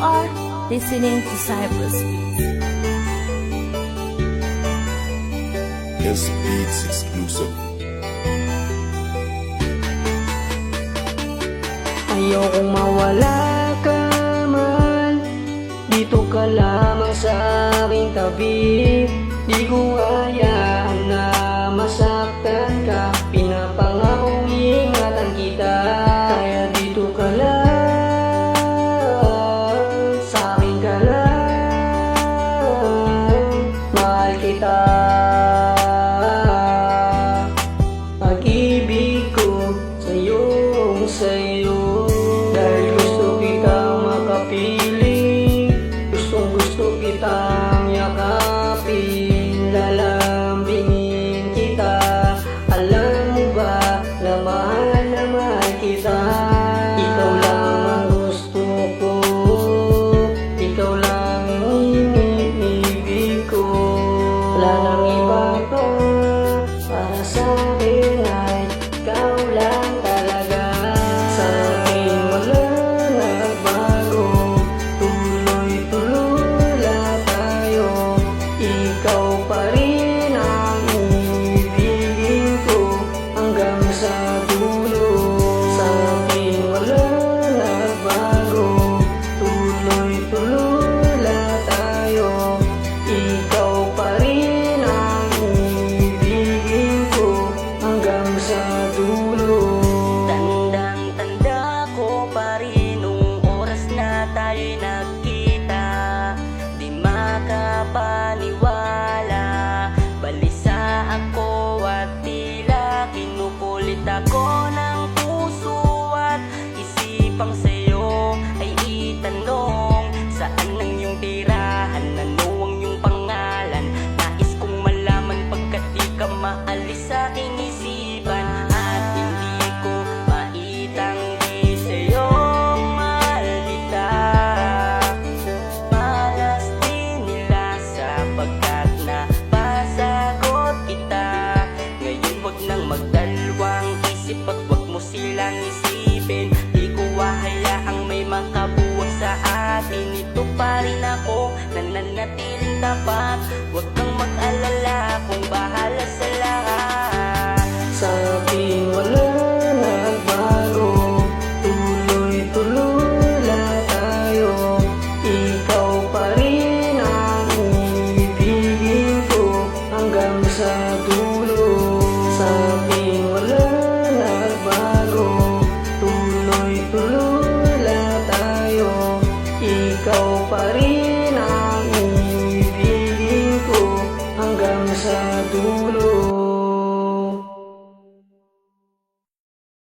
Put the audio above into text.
are listening to Cyprus Beats. Yes, Beats exclusive. Ayokong mawala ka man, dito ka lamang sa aking tabi. Di ko hayaan na masaktan ka, pinapangakong ingatan kita. Kaya dito ka lang, sa akin ka lang, mahal kita. Pag-ibig ko sa'yo, dahil gusto kitang makapiling, gusto kitang yakapin, lalambingin kita. Alam mo ba na mahal kita? Ikaw lang ang gusto ko, ikaw lang ang iniibig ko. Wala nang iba pa para sa akin, ay ikaw lang talaga. Sa akin wala nagbago, tuloy-tuloy lang tayo. Ikaw pa rin ang iibigin ko hanggang sa dulo. Sa akin wala nagbago, tuloy-tuloy lang tayo. Ikaw pa rin ang iibigin ko hanggang sa dulo. Tandang-tanda ko pa rin nung oras na tayo'y nagkita. Di makapaniwala, balisa ako at tila kinukulit ako ng puso at isipang sa'yo ay itanong, saan ang iyong tirahan, ano ang iyong pangalan? Nais kong malaman pagkat di ka maalis sa aking isipan, at hindi ko maitanggi sa'yo, mahal kita. Malas din nila sapagkat napasagot kita. Ngayon wag nang magdalawang isip at wag mo silang isipin. Di ko hahayaang may makabuwag sa atin. Ito pa rin ako, nananatiling tapat. Wag kang mag-alala, kung bahala sa lahat. Sa akin wala nagbago, tuloy-tuloy lang tayo. Ikaw pa rin ang iibigin ko hanggang sa dulo.